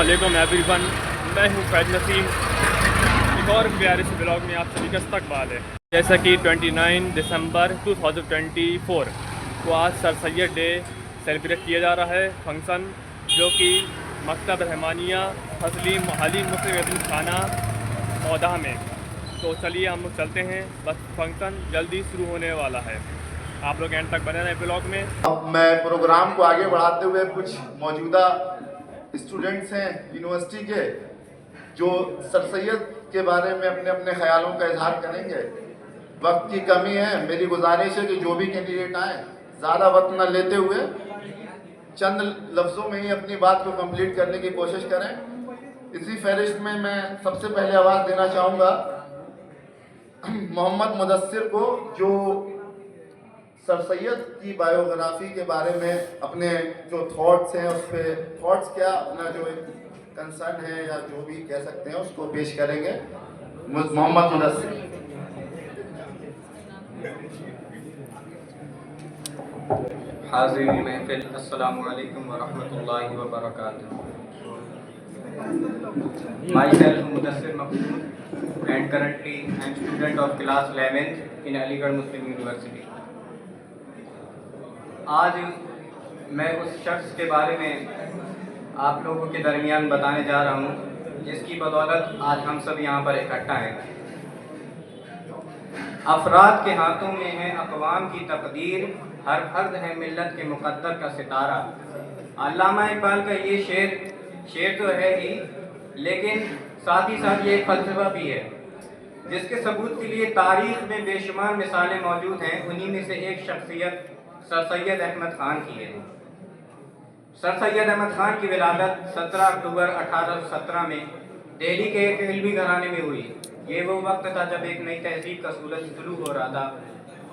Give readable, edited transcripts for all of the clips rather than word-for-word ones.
अस्सलामुअलैकुम एवरीवन, मैं हूँ फैज नसीम। एक और प्यारे से ब्लॉग में आप सभी का इस्तकबाल है। जैसा कि 29 दिसंबर 2024 को आज सर सैयद डे सेलिब्रेट किया जा रहा है फंक्शन, जो कि मकतब रहमानिया हलीम मुस्लिम यतीम खाना मौदा में। तो चलिए हम लोग चलते हैं, बस फंक्शन जल्दी शुरू होने वाला है। आप लोग एंड तक बने रहें ब्लॉग में। अब मैं प्रोग्राम को आगे बढ़ाते हुए कुछ मौजूदा स्टूडेंट्स हैं यूनिवर्सिटी के, जो सर सैयद के बारे में अपने अपने ख्यालों का इजहार करेंगे। वक्त की कमी है, मेरी गुजारिश है कि जो भी कैंडिडेट आए ज़्यादा वक्त न लेते हुए चंद लफ्ज़ों में ही अपनी बात को कंप्लीट करने की कोशिश करें। इसी फहरिस्त में मैं सबसे पहले आवाज़ देना चाहूँगा मोहम्मद मुदस्सिर को, जो सर सैयद की बायोग्राफी के बारे में अपने जो थॉट्स हैं, उस पर थॉट्स क्या, अपना जो एक कंसर्न है या जो भी कह सकते हैं उसको पेश करेंगे। मोहम्मद मुदस्सिर। हाज़िरीन महफिल, अस्सलामु अलैकुम व रहमतुल्लाहि व बरकातुहू। Myself Mudassir Maqsood and currently I am student of class 11th in Aligarh Muslim University. आज मैं उस शख्स के बारे में आप लोगों के दरमियान बताने जा रहा हूँ जिसकी बदौलत आज हम सब यहाँ पर इकट्ठा हैं। अफराद के हाथों में है अक़वाम की तकदीर, हर फर्द है मिल्लत के मुक़द्दर का सितारा। अल्लामा इक़बाल का ये शेर तो है ही, लेकिन साथ ही साथ ये एक फ़लसफ़ा भी है जिसके सबूत के लिए तारीख़ में बेशुमार मिसालें मौजूद हैं। उन्हीं में से एक शख्सियत सर सैयद अहमद ख़ान की है। सर सैयद अहमद ख़ान की विलादत 17 अक्टूबर 1817 में दिल्ली के एक इल्मी घराने में हुई। ये वो वक्त था जब एक नई तहजीब का सूरज शुरू हो रहा था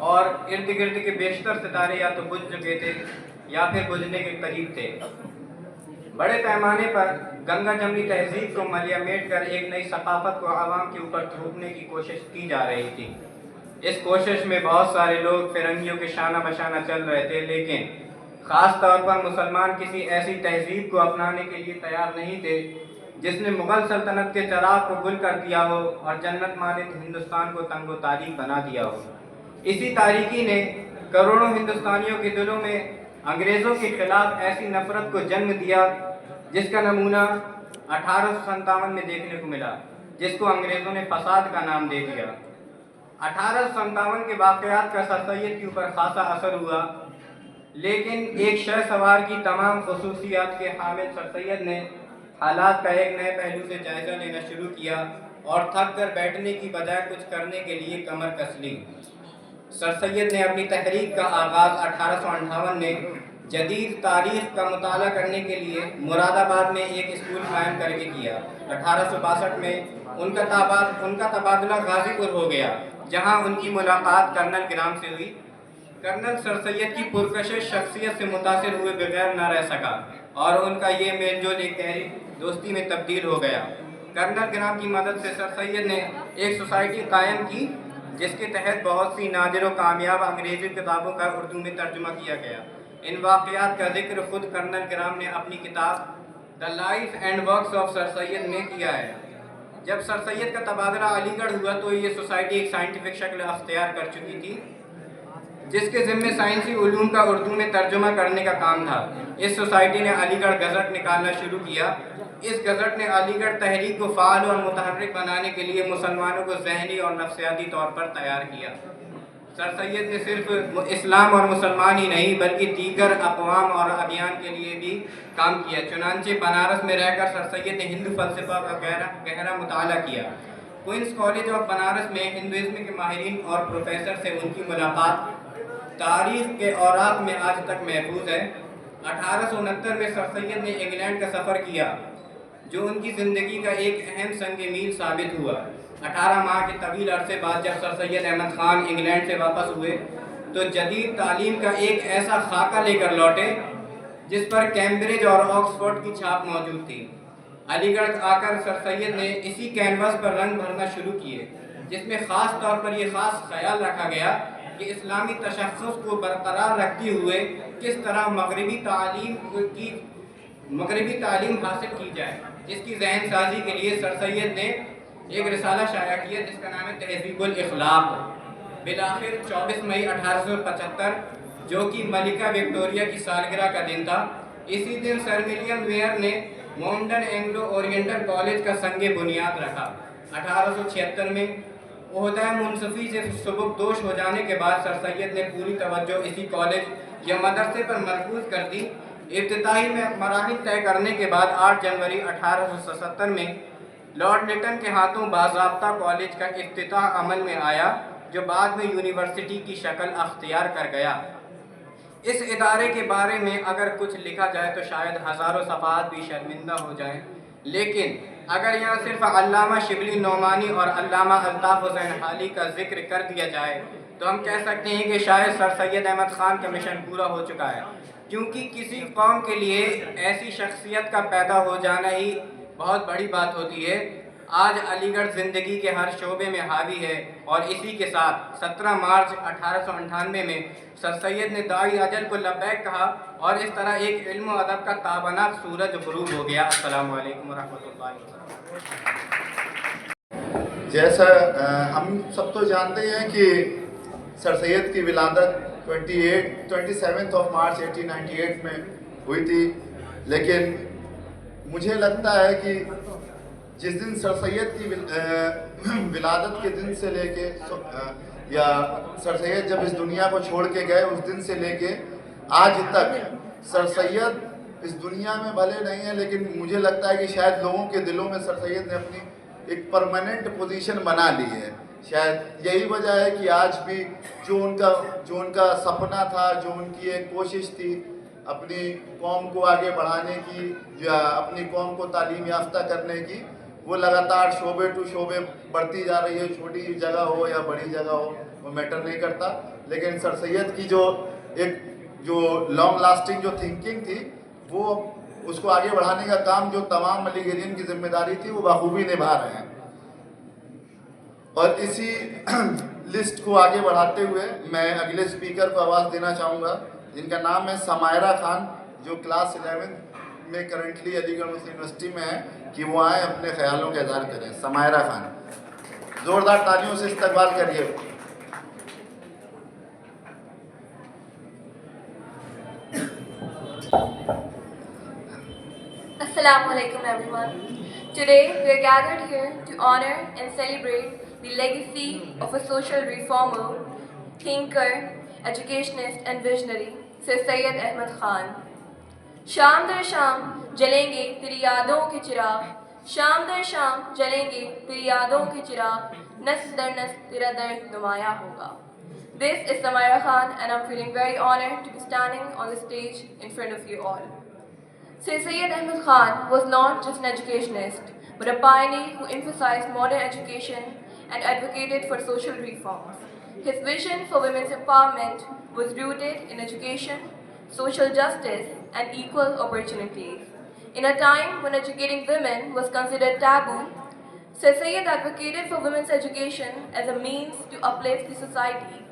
और इर्द गिर्द के बेशतर सितारे या तो बुझ चुके थे या फिर बुझने के करीब थे। बड़े पैमाने पर गंगा जमनी तहजीब को मलियामेट कर एक नई सकाफत को आवाम के ऊपर थोपने की कोशिश की जा रही थी। इस कोशिश में बहुत सारे लोग फिरंगियों के शाना बशाना चल रहे थे, लेकिन ख़ास तौर पर मुसलमान किसी ऐसी तहजीब को अपनाने के लिए तैयार नहीं थे जिसने मुग़ल सल्तनत के चराग को गुल कर दिया हो और जन्नत मानिंद हिंदुस्तान को तंगो तारीख बना दिया हो। इसी तारीकी ने करोड़ों हिंदुस्तानियों के दिलों में अंग्रेज़ों के खिलाफ ऐसी नफरत को जन्म दिया जिसका नमूना 1857 में देखने को मिला, जिसको अंग्रेज़ों ने फसाद का नाम दे दिया। 1857 के वाक़यात का सर सैयद के ऊपर खासा असर हुआ, लेकिन एक शह सवार की तमाम खसूसियात के हामिल सर सैयद ने हालात का एक नए पहलू से जायज़ा लेना शुरू किया और थक कर बैठने की बजाय कुछ करने के लिए कमर कस ली। सर सैयद ने अपनी तहरीक का आगाज़ 1858 में जदीद तारीख़ का मुताला करने के लिए मुरादाबाद में एक स्कूल कायम करके किया। 1862 में उनका तबादला गाज़ीपुर हो गया, जहां उनकी मुलाकात कर्नल ग्राम से हुई। कर्नल सर सैयद की पुरकशिश शख्सियत से मुतासिर हुए बगैर न रह सका और उनका ये मेलजोल एक गहरी दोस्ती में तब्दील हो गया। कर्नल ग्राम की मदद से सर सैयद ने एक सोसाइटी कायम की जिसके तहत बहुत सी नादिर व कामयाब अंग्रेज़ी किताबों का उर्दू में तर्जुमा किया गया। इन वाक़यात का जिक्र खुद कर्नल ग्राम ने अपनी किताब the life and works of sir Syed में किया है। जब सर सैयद का तबादला अलीगढ़ हुआ तो ये सोसाइटी एक साइंटिफिक शक्ल अख्तियार कर चुकी थी, जिसके ज़िम्मे साइंसी उलूम का उर्दू में तर्जुमा करने का काम था। इस सोसाइटी ने अलीगढ़ गज़ट निकालना शुरू किया। इस गज़ट ने अलीगढ़ तहरीक को फ़ाल और मुतहर्रिक बनाने के लिए मुसलमानों को ज़हनी और नफ्सियाती तौर पर तैयार किया। सर सैयद ने सिर्फ इस्लाम और मुसलमान ही नहीं बल्कि दीगर अक़वाम और अदियान के लिए भी काम किया। चुनांचे बनारस में रहकर सर सैयद ने हिंदू फ़लसफ़ा का गहरा मुताला किया। क्वींस कॉलेज ऑफ बनारस में हिंदुइज़्म के माहिरीन और प्रोफेसर से उनकी मुलाकात तारीख़ के औराक़ में आज तक महफूज है। 1869 में सर सैयद ने इंग्लैंड का सफ़र किया, जो उनकी ज़िंदगी का एक अहम संग मील साबित हुआ। 18 माह के तवील अरसे बाद जब सर सैयद अहमद ख़ान इंग्लैंड से वापस हुए तो जदीद तालीम का एक ऐसा खाका लेकर लौटे जिस पर कैम्ब्रिज और ऑक्सफोर्ड की छाप मौजूद थी। अलीगढ़ आकर सर सैयद ने इसी कैनवस पर रंग भरना शुरू किए, जिसमें ख़ास तौर पर यह ख़ास ख्याल रखा गया कि इस्लामी तशख़्ख़ुस को बरकरार रखते हुए किस तरह मगरबी तालीम हासिल की जाए। جس کی ذہن سازی کے لیے سر سید نے ایک رسالہ شائع کیا جس کا نام ہے تہذیب الاخلاق۔ بالآخر 24 مئی 1875 جو کہ ملکہ وکٹوریہ کی سالگرہ کا دن تھا، اسی دن سر ولیم ویئر نے مونٹن اینگلو اورینٹل کالج کا سنگ بنیاد رکھا۔ 1876 میں عہدہ منصفی سے سبکدوش ہو جانے کے بعد سر سید نے پوری توجہ اسی کالج یا مدرسے پر مرکوز کر دی۔ ابتدائی میں مراحل طے کرنے کے بعد 8 جنوری 1877 میں لارڈ لیٹن کے ہاتھوں باضابطہ کالج کا افتتاح عمل میں آیا، جو بعد میں یونیورسٹی کی شکل اختیار کر گیا۔ اس ادارے کے بارے میں اگر کچھ لکھا جائے تو شاید ہزاروں صفحات بھی شرمندہ ہو جائیں، لیکن اگر یہاں صرف علامہ شبلی نعمانی اور علامہ الطاف حسین حالی کا ذکر کر دیا جائے تو ہم کہہ سکتے ہیں کہ شاید سر سید احمد خان کا مشن پورا ہو چکا ہے، کیونکہ کسی قوم کے لیے ایسی شخصیت کا پیدا ہو جانا ہی بہت بڑی بات ہوتی ہے۔ آج علی گڑھ زندگی کے ہر شعبے میں حاوی ہے، اور اسی کے ساتھ 17 مارچ 1898 میں سر سید نے داعی اجل کو لبیک کہا، اور اس طرح ایک علم و ادب کا تابناک سورج غروب ہو گیا۔ السلام علیکم ورحمۃ اللہ وبرکاتہ۔ جیسا ہم سب تو جانتے ہیں کہ سر سید کی ولادت 27 مارچ 1898 میں ہوئی تھی، لیکن مجھے لگتا ہے کہ جس دن سر سید کی ولادت کے دن سے لے کے یا سر سید جب اس دنیا کو چھوڑ کے گئے اس دن سے لے کے آج تک سر سید اس دنیا میں بھلے نہیں ہے، لیکن مجھے لگتا ہے کہ شاید لوگوں کے دلوں میں سر سید نے اپنی ایک پرماننٹ پوزیشن بنا لی ہے۔ شاید یہی وجہ ہے کہ آج بھی جو ان کا سپنا تھا، جو ان کی ایک کوشش تھی اپنی قوم کو آگے بڑھانے کی یا اپنی قوم کو تعلیم یافتہ کرنے کی، وہ لگاتار شعبے ٹو شعبے بڑھتی جا رہی ہے۔ چھوٹی جگہ ہو یا بڑی جگہ ہو وہ میٹر نہیں کرتا، لیکن سر سید کی جو لانگ لاسٹنگ جو تھنکنگ تھی، وہ اس کو آگے بڑھانے کا کام جو تمام علی گڑھیین کی ذمہ داری تھی وہ بخوبی نبھا رہے ہیں۔ اور اسی لسٹ کو آگے بڑھاتے ہوئے میں اگلے اسپیکر کو آواز دینا چاہوں گا، جن کا نام ہے سمائرہ خان، جو کلاس 11 میں کرنٹلی علی گڑھ مسلم یونیورسٹی میں ہے، کہ وہ آئیں اپنے خیالوں کا اظہار کریں۔ سمائرہ خان، زوردار تالیوں سے استقبال کریے۔ Assalamu alaikum everyone. Today we are gathered here to honor and celebrate the legacy of a social reformer, thinker, educationist and visionary, Sir Syed Ahmad Khan. شام در شام جلیں گے تیری یادوں کے چراغ، شام در شام جلیں گے تیری یادوں کے چراغ، نسل در نسل تیرا درد نمایاں ہوگا. This is Samaira Khan and I'm feeling very honored to be standing on the stage in front of you all. Sir Syed Ahmad Khan was not just an educationist, but a pioneer who emphasized modern education and advocated for social reforms. His vision for women's empowerment was rooted in education, social justice, and equal opportunities. In a time when educating women was considered taboo, Sir Syed advocated for women's education as a means to uplift the society.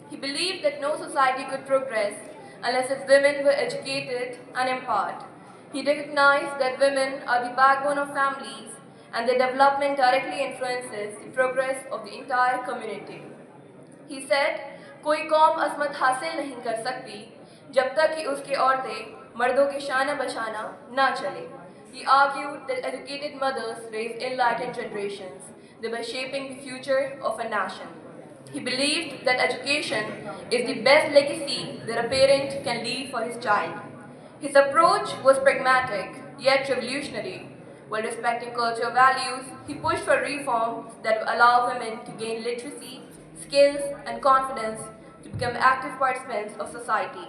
He believed that no society could progress unless its women were educated and empowered. He recognized that women are the backbone of families and their development directly influences the progress of the entire community. He said, کوئی قوم عظمت حاصل نہیں کر سکتی جب تک کہ اس کی عورتیں مردوں کے شانہ بشانہ نہ چلیں. He argued that educated mothers raise enlightened generations, thereby shaping the future of a nation. He believed that education is the best legacy that a parent can leave for his child. His approach was pragmatic yet revolutionary. While respecting cultural values, he pushed for reforms that would allow women to gain literacy, skills, and confidence to become active participants of society.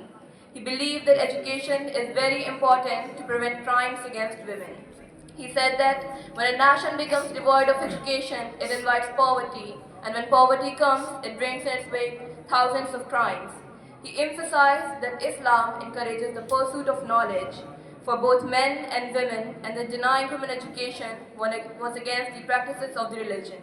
He believed that education is very important to prevent crimes against women. He said that when a nation becomes devoid of education, it invites poverty, and when poverty comes, it brings in its wake thousands of crimes. He emphasized that Islam encourages the pursuit of knowledge for both men and women, and that denying women education was against the practices of the religion.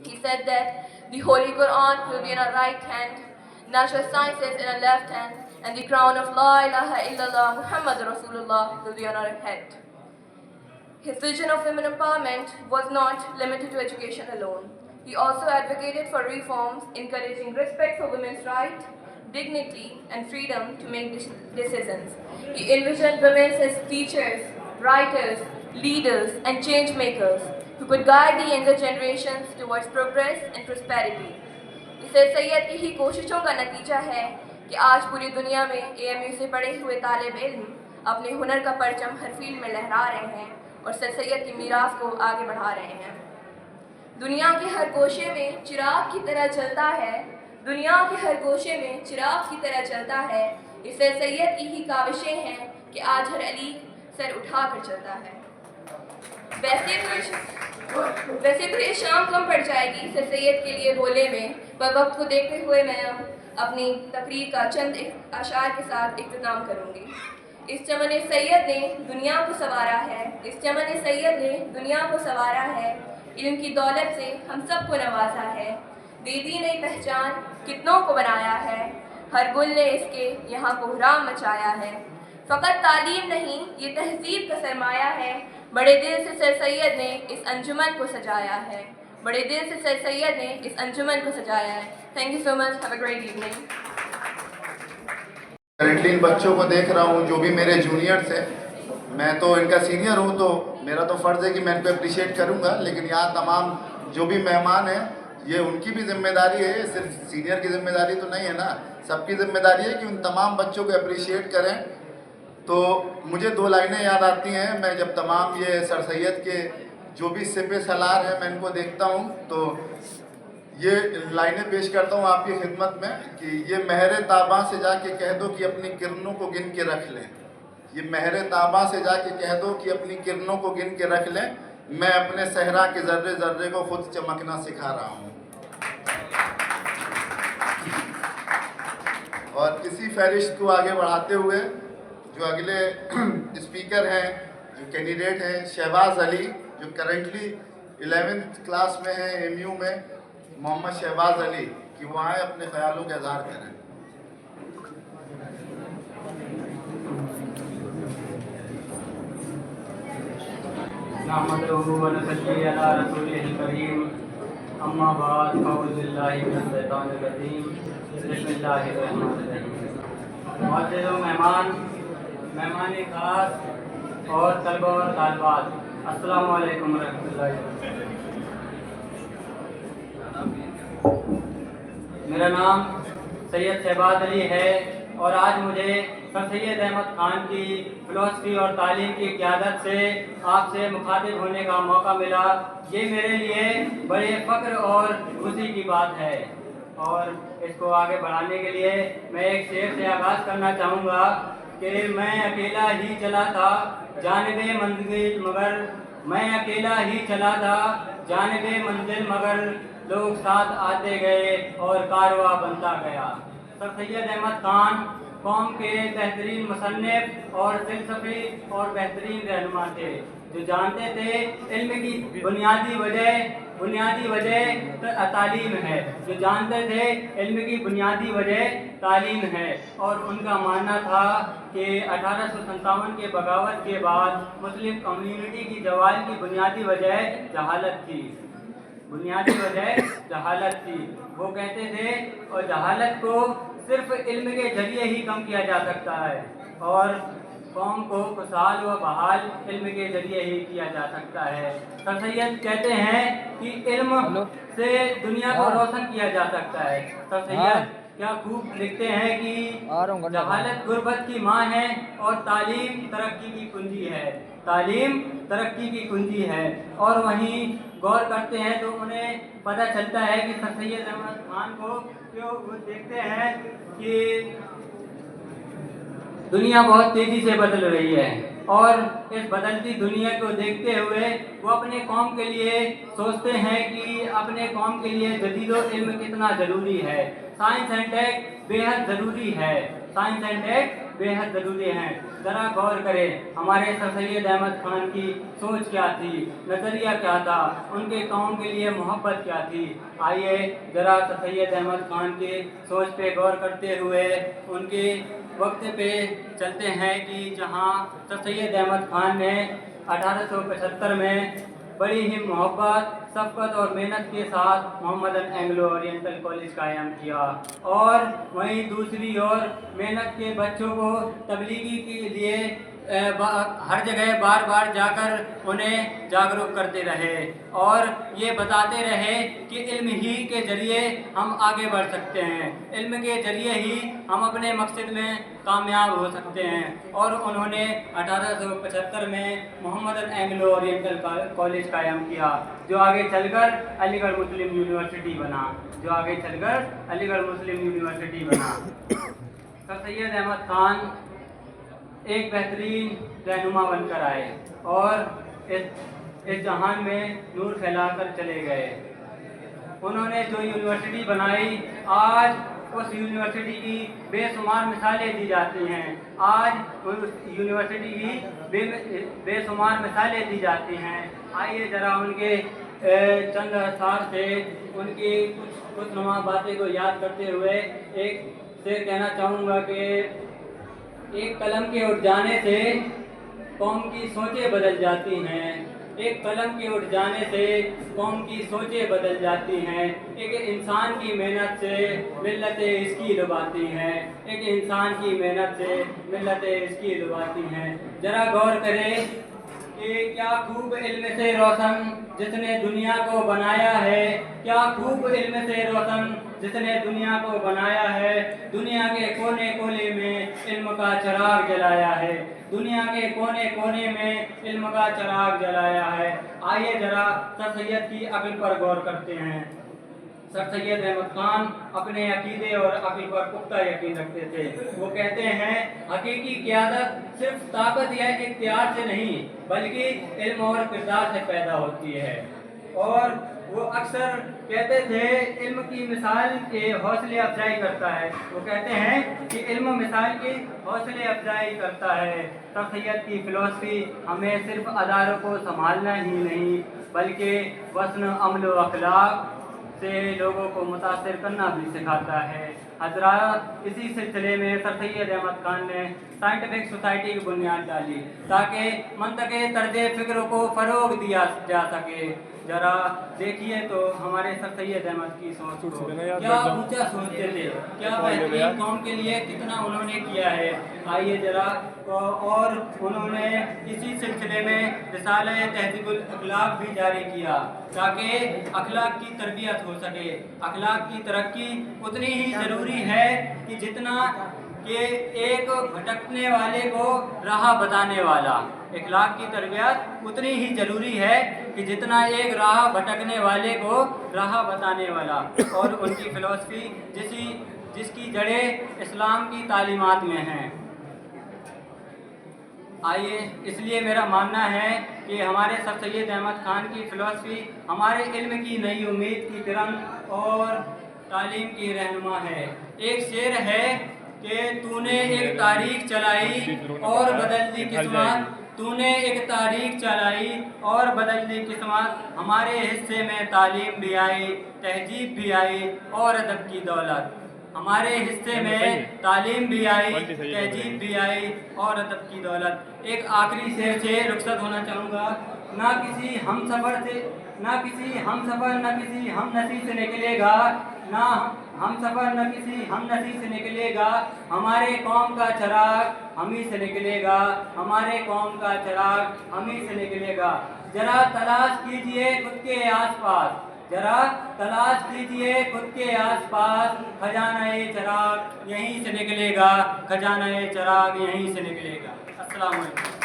He said that the Holy Quran will be in our right hand, natural sciences in our left hand, and the crown of La ilaha illallah Muhammad Rasulullah will be on our head. His vision of women empowerment was not limited to education alone. He also advocated for reforms encouraging respect for women's rights, dignity, and freedom to make decisions. He envisioned women as teachers, writers, leaders, and change makers who could guide the younger generations towards progress and prosperity. Sir Syed की ही कोशिशों का नतीजा है कि आज पूरी दुनिया में AMU से पढ़े हुए तालिब इल्म अपने हुनर का परचम हर फील्ड में लहरा रहे हैं और सर सैयद की मीरास को आगे बढ़ा रहे हैं। दुनिया के हर गोशे में चिराग की तरह चलता है, दुनिया के हर गोशे में चिराग की तरह चलता है। इस सर सैयद की ही काविशें हैं कि आज हर अली सर उठा कर चलता है। वैसे तो ये शाम कम पड़ जाएगी सर सैयद के लिए बोले में, पर वक्त को देखते हुए मैं अपनी तकरीर का चंद अशार के साथ इख्तिताम करूँगी। इस चमन सैयद ने दुनिया को संवारा है, इस चमन सैयद ने दुनिया को संवारा है, इल्म की दौलत से हम सबको नवाजा है, दे दी नई पहचान कितनों को बनाया है, हर गुल ने इसके यहाँ कोहराम मचाया है। फ़कत तालीम नहीं ये तहजीब का सरमाया है, बड़े दिल से सर सैयद ने इस अंजुमन को सजाया है, बड़े दिल से सर सैयद ने इस अंजुमन को सजाया है। Thank you so much, have a great evening. Currently in बच्चों को देख रहा हूँ जो भी मेरे जूनियर्स हैं, मैं तो इनका सीनियर हूँ तो मेरा तो फ़र्ज़ है कि मैं इनको अप्रिशिएट करूँगा, लेकिन यहाँ तमाम जो भी मेहमान हैं ये उनकी भी जिम्मेदारी है, सिर्फ सीनियर की जिम्मेदारी तो नहीं है ना, सबकी जिम्मेदारी है कि उन तमाम बच्चों को अप्रिशिएट करें। तो मुझे दो लाइनें याद आती हैं, मैं जब तमाम ये सर सैयद के जो भी सिपे सलार हैं मैं इनको देखता हूँ तो ये लाइनें पेश करता हूँ आपकी खिदमत में कि ये महरे ताबा से जाके कह दो कि अपनी किरणों को गिन के रख लें, ये महरे ताबा से जाके कह दो कि अपनी किरणों को गिन के रख लें, मैं अपने सहरा के ज़र्रे ज़र्रे को खुद चमकना सिखा रहा हूँ। और इसी फहरिस्त को आगे बढ़ाते हुए जो अगले स्पीकर हैं, जो कैंडिडेट हैं, शहबाज अली जो करंटली 11th क्लास में हैं AMU में, मोहम्मद शहबाज अली कि वो आए अपने ख्यालों का इज़हार करें। नहमदुहु व नसल्ली अला रसूलिहिल करीम, अम्मा बाद, अऊज़ु बिल्लाहि मिनश शैतानिर रजीम, बिस्मिल्लाहिर रहमानिर रहीम। मुअज़्ज़िज़ मेहमान, मेहमान खास और तलबा और तालिबात, अस्सलामु अलैकुम व रहमतुल्लाहि व बरकातहू। मेरा नाम सैयद शहबाज अली है और आज मुझे सर सैयद अहमद खान की फ़िलॉसफ़ी और तालीम की क़यादत से आपसे मुखातिब होने का मौका मिला। ये मेरे लिए बड़े फ़ख्र और खुशी की बात है और इसको आगे बढ़ाने के लिए मैं एक शेर से आगाज़ करना चाहूँगा कि मैं अकेला ही चला था जानिबे मंजिल मगर, मैं अकेला ही चला था जानिबे मंजिल मगर, लोग साथ आते गए और कारवां बनता गया। सर सैयद अहमद खान कौम के बेहतरीन मुसन्निफ़ और फ़िलसफ़ी और बेहतरीन रहनुमा थे जो जानते थे इल्म की बुनियादी वजह तालीम है, जो जानते थे इल्म की बुनियादी वजह तालीम है। और उनका मानना था कि 1857 के बगावत के बाद मुस्लिम कम्युनिटी की जवाल की बुनियादी वजह जहालत थी, बुनियादी वजह जहालत थी। वो कहते थे और जहालत को सिर्फ इल्म के जरिए ही कम किया जा सकता है और कौम को खुशहाल व बहाल इल्म के जरिए ही किया जा सकता है। सर सैयद कहते हैं कि इल्म से दुनिया को रोशन किया जा सकता है। सर सैयद क्या खूब लिखते हैं कि जहालत गुर्बत की माँ है और तालीम तरक्की की कुंजी है, तालीम तरक्की की कुंजी है। और वहीं गौर करते हैं तो उन्हें पता चलता है कि सर सैयद अहमद खान को जो वो देखते हैं कि दुनिया बहुत तेज़ी से बदल रही है और इस बदलती दुनिया को देखते हुए वो अपने कौम के लिए सोचते हैं कि अपने कौम के लिए जदीदो इल्म कितना ज़रूरी है। साइंस एंड टेक बेहद ज़रूरी है, साइंस एंड टेक बेहद ज़रूरी हैं। ज़रा गौर करें हमारे सर सैयद अहमद खान की सोच क्या थी, नज़रिया क्या था, उनके कौम के लिए मोहब्बत क्या थी। आइए ज़रा सर सैयद अहमद खान की सोच पे गौर करते हुए उनके वक्त पे चलते हैं कि जहाँ सर सैयद अहमद खान ने 1875 में बड़ी ही मोहब्बत, शफ़क़त और मेहनत के साथ मोहम्मदन एंग्लो ओरिएंटल कॉलेज कायम किया, और वहीं दूसरी ओर मेहनत के बच्चों को तबलीगी के लिए हर जगह बार बार जाकर उन्हें जागरूक करते रहे और ये बताते रहे कि इल्म ही के ज़रिए हम आगे बढ़ सकते हैं, इल्म के ज़रिए ही हम अपने मकसद में कामयाब हो सकते हैं। और उन्होंने 1875 में मोहम्मदन एंग्लो ओरिएंटल कॉलेज कायम किया, जो आगे चलकर अलीगढ़ मुस्लिम यूनिवर्सिटी बना, सर सैयद अहमद खान एक बेहतरीन रहनुमा बनकर आए और इस जहान में नूर फैलाकर चले गए। उन्होंने जो यूनिवर्सिटी बनाई, आज उस यूनिवर्सिटी की बेशुमार मिसालें दी जाती हैं, आज उस यूनिवर्सिटी की बेशुमार मिसालें दी जाती हैं। आइए ज़रा उनके चंद अशार से उनकी कुछ नुमा बातें को याद करते हुए एक शेर कहना चाहूँगा कि एक कलम के उठ जाने से कौम की सोचें बदल जाती हैं, एक कलम के उठ जाने से कौम की सोचें बदल जाती हैं, एक इंसान की मेहनत से मिल्लतें इसकी लुभाती हैं, एक इंसान की मेहनत से मिल्लतें इसकी लुभाती हैं। ज़रा गौर करें कि क्या खूब इल्म से रोशन जिसने दुनिया को बनाया है, क्या खूब इल्म से रोशन जिसने दुनिया को बनाया है, दुनिया के कोने कोने में इल्म का चिराग जलाया है, दुनिया के कोने कोने में इल्म का चिराग जलाया है। आइए ज़रा सर सैयद की अक्ल पर गौर करते हैं। सर सैयद अहमद खान अपने अकीदे और अक्ल पर पुख्ता यकीन रखते थे। वो कहते हैं हकीकी क़ियादत सिर्फ ताकत या इख्तियार से नहीं बल्कि इल्म और किरदार से पैदा होती है। और वो अक्सर कहते थे इल्म की मिसाल के हौसले अफजाई करता है। वो कहते हैं कि इल्म मिसाल की हौसले अफजाई करता है। सर सैयद की फ़िलॉसफी हमें सिर्फ अदारों को संभालना ही नहीं बल्कि वज़न अमल व अखलाक से लोगों को मुतासिर करना भी सिखाता है। हज़रात, इसी सिलसिले में सर सैयद अहमद खान ने साइंटिफिक सोसाइटी की बुनियाद डाली ताकि मंतक़े तर्ज़ फ़िक्र को फ़रोग़ दिया जा सके। ज़रा देखिए तो हमारे सर सैयद अहमद की सोच को, क्या ऊंचा सोचते थे, क्या बेहतरीन कौम के लिए कितना उन्होंने किया है। आइए ज़रा, और उन्होंने इसी सिलसिले में रिसाला तहज़ीबुल अखलाक भी जारी किया ताकि अखलाक की तरबियत हो सके। अखलाक की तरक्की उतनी ही ज़रूरी है कि जितना कि एक भटकने वाले को राह बताने वाला। अखलाक की तरबियत उतनी ही ज़रूरी है कि जितना एक राह भटकने वाले को राह बताने वाला। और उनकी फ़िलॉसफी जिसकी जड़ें इस्लाम की तालीमात में हैं। आइए, इसलिए मेरा मानना है कि हमारे सर सैयद अहमद खान की फ़िलॉसफी हमारे इल्म की नई उम्मीद की किरण और तालीम की रहनुमा है। एक शेर है कि तूने एक तारीख चलाई और बदल दी किस्मत, तूने एक तारीख चलाई और बदल दी किस्मत, हमारे हिस्से में तालीम भी आई, तहजीब भी आई और अदब की दौलत। हमारे हिस्से में तालीम भी आई, तहजीब भी आई और अदब की दौलत। एक आखिरी शेर से रुखसत होना चाहूँगा। ना किसी हम सफ़र न किसी हम नसीब से निकलेगा, ना हम सफ़र न किसी हम नसीब से निकलेगा, हमारे कौम का चिराग हम ही से निकलेगा, हमारे कौम का चिराग हम ही से निकलेगा। ज़रा तलाश कीजिए खुद के आसपास, ज़रा तलाश कीजिए खुद के आसपास, खजाना-ए चिराग यहीं से निकलेगा, खजाना-ए चिराग यहीं से निकलेगा। अस्सलाम वालेकुम।